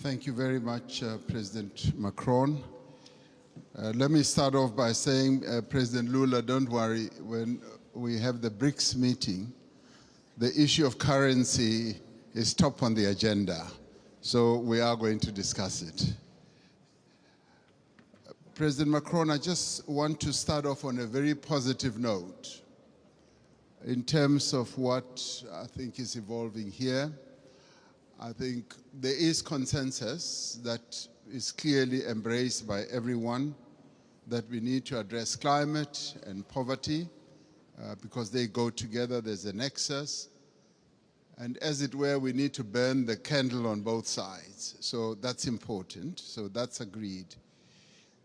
Thank you very much, President Macron. Let me start off by saying, President Lula, don't worry, when we have the BRICS meeting, the issue of currency is top on the agenda, so we are going to discuss it. President Macron, I just want to start off on a very positive note in terms of what I think is evolving here. I think there is consensus that is clearly embraced by everyone that we need to address climate and poverty because they go together, there's a nexus. And as it were, we need to burn the candle on both sides. So that's important, so that's agreed.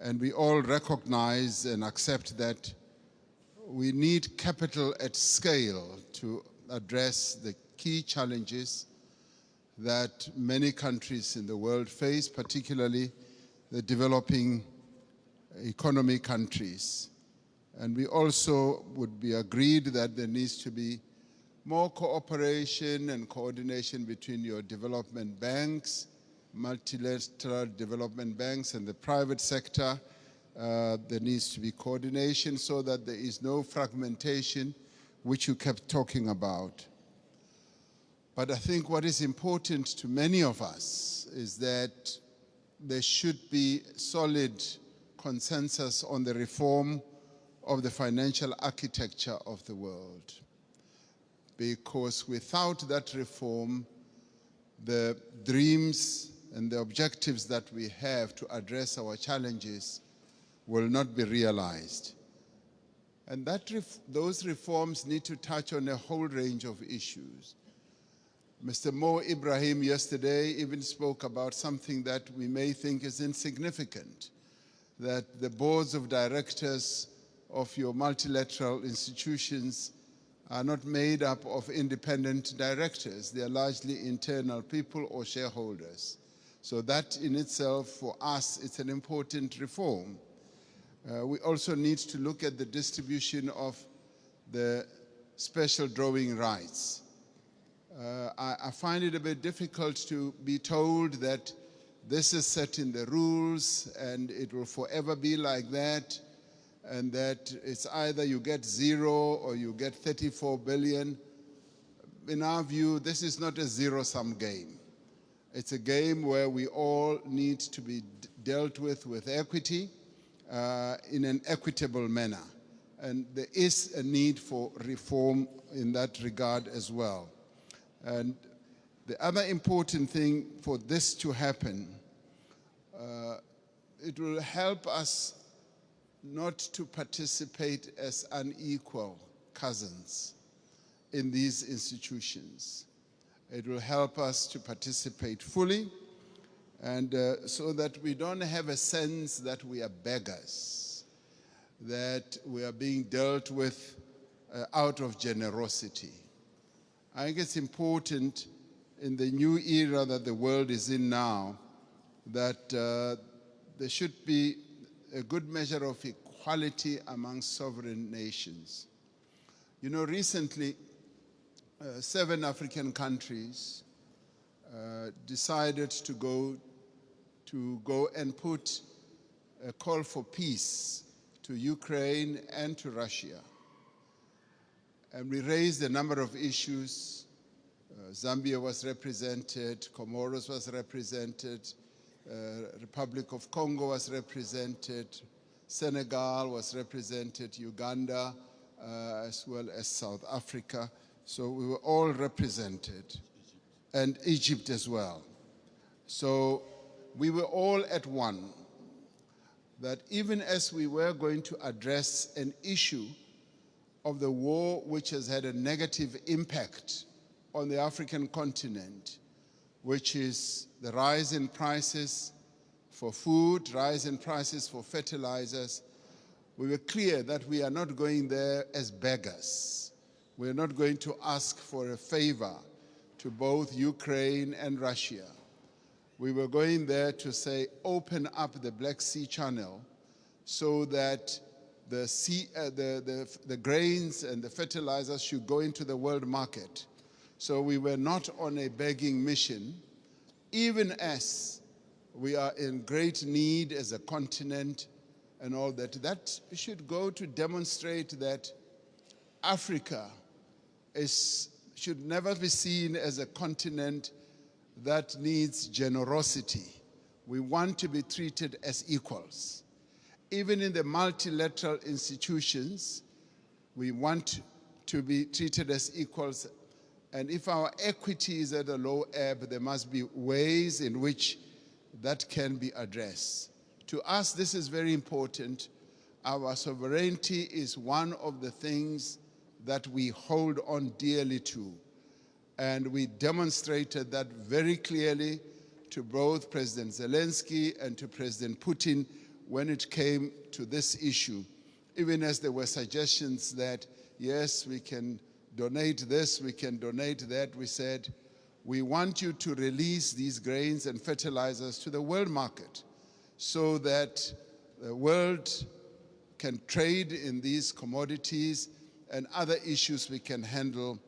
And we all recognize and accept that we need capital at scale to address the key challenges that many countries in the world face, particularly the developing economy countries. And we also would be agreed that there needs to be more cooperation and coordination between your development banks, multilateral development banks, and the private sector. There needs to be coordination so that there is no fragmentation, which you kept talking about. But I think what is important to many of us is that there should be solid consensus on the reform of the financial architecture of the world. Because without that reform, the dreams and the objectives that we have to address our challenges will not be realized. And those reforms need to touch on a whole range of issues. Mr. Mo Ibrahim yesterday even spoke about something that we may think is insignificant, that the boards of directors of your multilateral institutions are not made up of independent directors. They are largely internal people or shareholders. So that in itself, for us, it's an important reform. We also need to look at the distribution of the special drawing rights. I find it a bit difficult to be told that this is set in the rules and it will forever be like that, and that it's either you get 0 or you get 34 billion. In our view, this is not a zero-sum game. It's a game where we all need to be dealt with equity in an equitable manner. And there is a need for reform in that regard as well. And the other important thing for this to happen, it will help us not to participate as unequal cousins in these institutions. It will help us to participate fully, and so that we don't have a sense that we are beggars, that we are being dealt with out of generosity. I think it's important in the new era that the world is in now that there should be a good measure of equality among sovereign nations. You know, recently, 7 African countries decided to go and put a call for peace to Ukraine and to Russia. And we raised a number of issues. Zambia was represented, Comoros was represented, Republic of Congo was represented, Senegal was represented, Uganda, as well as South Africa. So we were all represented, and Egypt as well. So we were all at one, that even as we were going to address an issue of the war which has had a negative impact on the African continent, which is the rise in prices for food, rise in prices for fertilizers, we were clear that we are not going there as beggars. We are not going to ask for a favor to both Ukraine and Russia. We were going there to say, open up the Black Sea Channel so that the grains and the fertilizers should go into the world market. So we were not on a begging mission, even as We are in great need as a continent and all that. That should go to demonstrate that Africa should never be seen as a continent that needs generosity. We want to be treated as equals. Even in the multilateral institutions, we want to be treated as equals. And if our equity is at a low ebb, there must be ways in which that can be addressed. To us, this is very important. Our sovereignty is one of the things that we hold on dearly to. And we demonstrated that very clearly to both President Zelensky and to President Putin when it came to this issue. Even as there were suggestions that, yes, we can donate this, we can donate that, we said, we want you to release these grains and fertilizers to the world market so that the world can trade in these commodities and other issues we can handle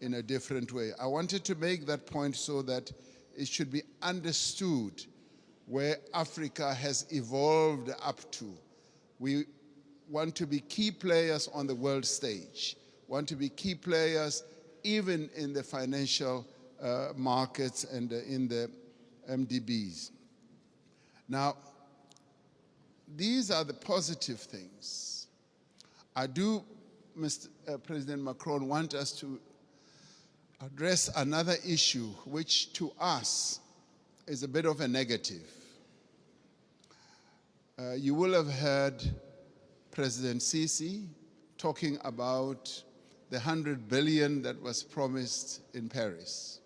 in a different way. I wanted to make that point so that it should be understood where Africa has evolved up to. We want to be key players on the world stage, want to be key players even in the financial markets and in the MDBs. Now, these are the positive things. I do, Mr. President Macron, want us to address another issue which to us is a bit of a negative. You will have heard President Sisi talking about the 100 billion that was promised in Paris.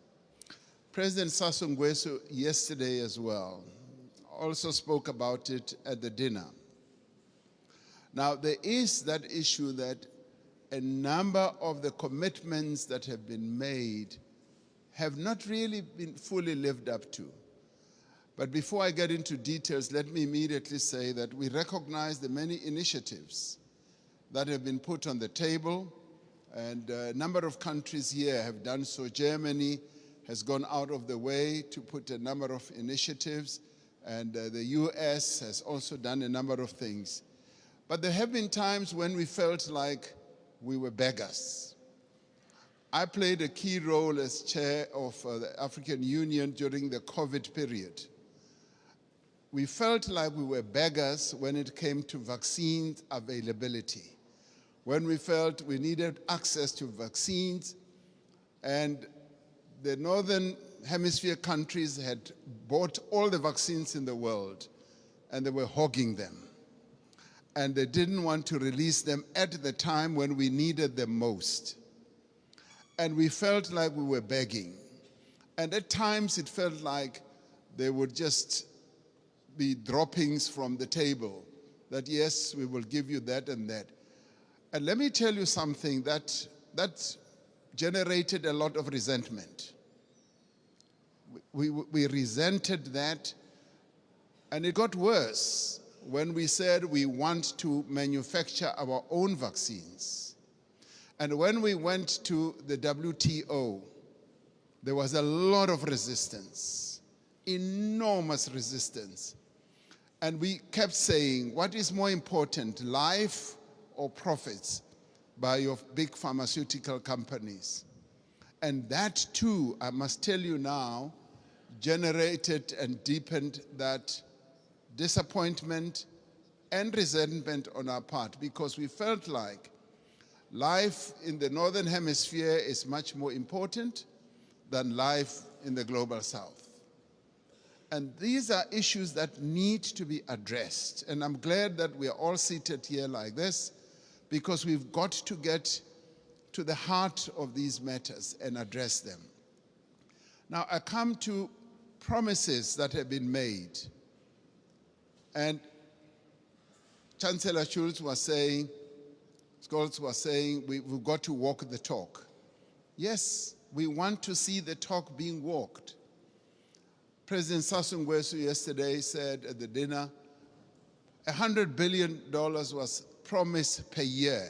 President Sassou Nguesso yesterday as well also spoke about it at the dinner. Now, there is that issue that a number of the commitments that have been made have not really been fully lived up to. But before I get into details, let me immediately say that we recognize the many initiatives that have been put on the table, and a number of countries here have done so. Germany has gone out of the way to put a number of initiatives, and the US has also done a number of things. But there have been times when we felt like we were beggars. I played a key role as chair of the African Union during the COVID period. We felt like we were beggars when it came to vaccine availability, when we felt we needed access to vaccines, and the Northern Hemisphere countries had bought all the vaccines in the world, and they were hogging them. And they didn't want to release them at the time when we needed them most. And we felt like we were begging. And at times it felt like they would just be droppings from the table, that yes, we will give you that and that. And let me tell you something that generated a lot of resentment. We resented that, and it got worse when we said we want to manufacture our own vaccines. And when we went to the WTO, there was a lot of resistance, enormous resistance. And we kept saying, what is more important, life or profits by your big pharmaceutical companies? And that too, I must tell you now, generated and deepened that disappointment and resentment on our part, because we felt like life in the Northern Hemisphere is much more important than life in the global South. And these are issues that need to be addressed. And I'm glad that we are all seated here like this, because we've got to get to the heart of these matters and address them. Now, I come to promises that have been made. And Chancellor Scholz was saying, we've got to walk the talk. Yes, we want to see the talk being walked. President Sassou Nguesso yesterday said at the dinner, $100 billion was promised per year.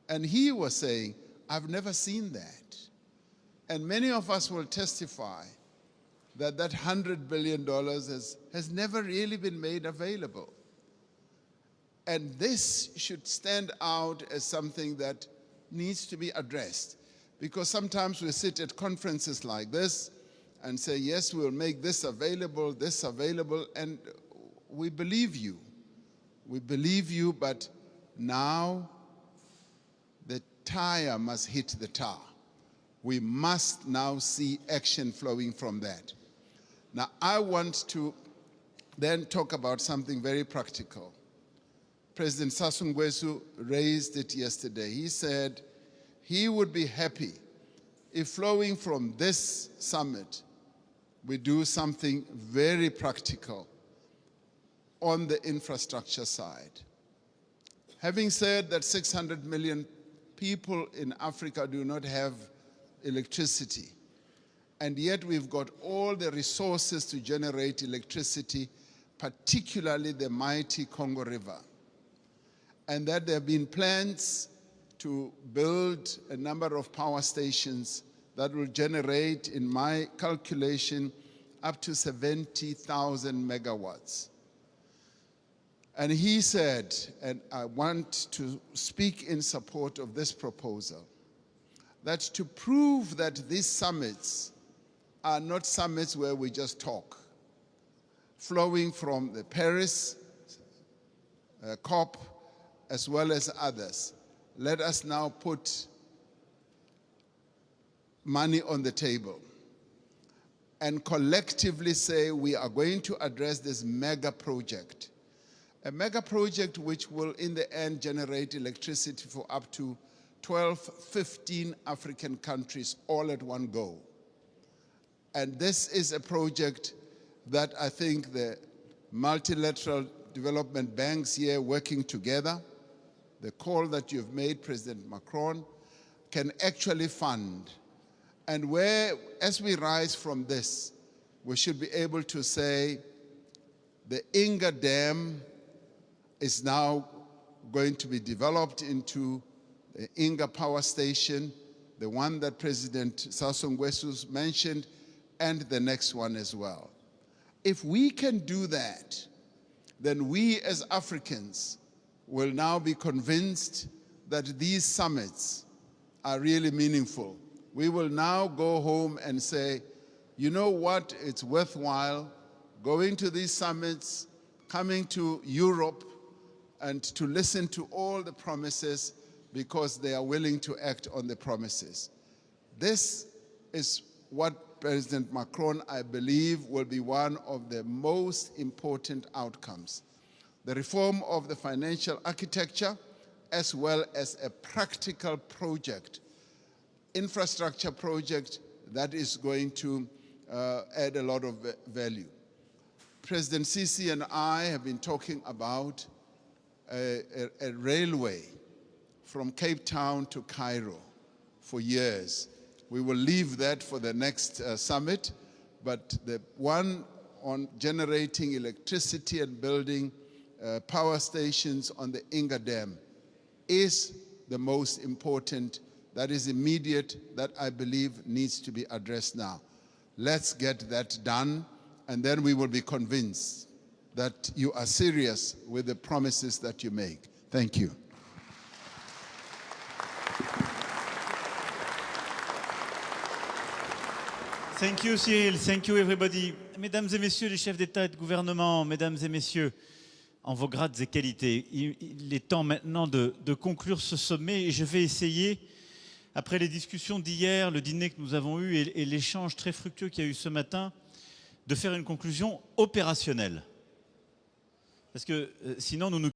And he was saying, I've never seen that. And many of us will testify that $100 billion has never really been made available. And this should stand out as something that needs to be addressed. Because sometimes we sit at conferences like this and say, yes, we'll make this available, and we believe you. We believe you, but now the tire must hit the tar. We must now see action flowing from that. Now, I want to then talk about something very practical. President Sassou Nguesso raised it yesterday. He said he would be happy if flowing from this summit, we do something very practical on the infrastructure side. Having said that 600 million people in Africa do not have electricity, and yet we've got all the resources to generate electricity, particularly the mighty Congo River, and that there have been plans to build a number of power stations that will generate, in my calculation, up to 70,000 megawatts. And he said, and I want to speak in support of this proposal, that to prove that these summits are not summits where we just talk, flowing from the Paris COP as well as others, let us now put money on the table and collectively say we are going to address this mega project. A mega project which will in the end generate electricity for up to 12, 15 African countries all at one go. And this is a project that I think the multilateral development banks here working together, the call that you've made, President Macron, can actually fund. And where, as we rise from this, we should be able to say the Inga Dam is now going to be developed into the Inga Power Station, the one that President Sassou Nguesso mentioned, and the next one as well. If we can do that, then we as Africans will now be convinced that these summits are really meaningful. We will now go home and say, you know what, it's worthwhile going to these summits, coming to Europe, and to listen to all the promises because they are willing to act on the promises. This is what President Macron, I believe, will be one of the most important outcomes. The reform of the financial architecture, as well as a practical project, infrastructure project that is going to add a lot of value. President Sisi and I have been talking about a railway from Cape Town to Cairo for years. We will leave that for the next summit, but the one on generating electricity and building power stations on the Inga Dam is the most important, that is immediate, that I believe needs to be addressed now. Let's get that done, and then we will be convinced that you are serious with the promises that you make. Thank you. Thank you, Cyril. Thank you, everybody. Mesdames et messieurs les chefs d'État et de gouvernement, mesdames et messieurs, en vos grades et qualités, il est temps maintenant de conclure ce sommet et je vais essayer, après les discussions d'hier, le dîner que nous avons eu et l'échange très fructueux qu'il y a eu ce matin, de faire une conclusion opérationnelle. Parce que sinon, nous nous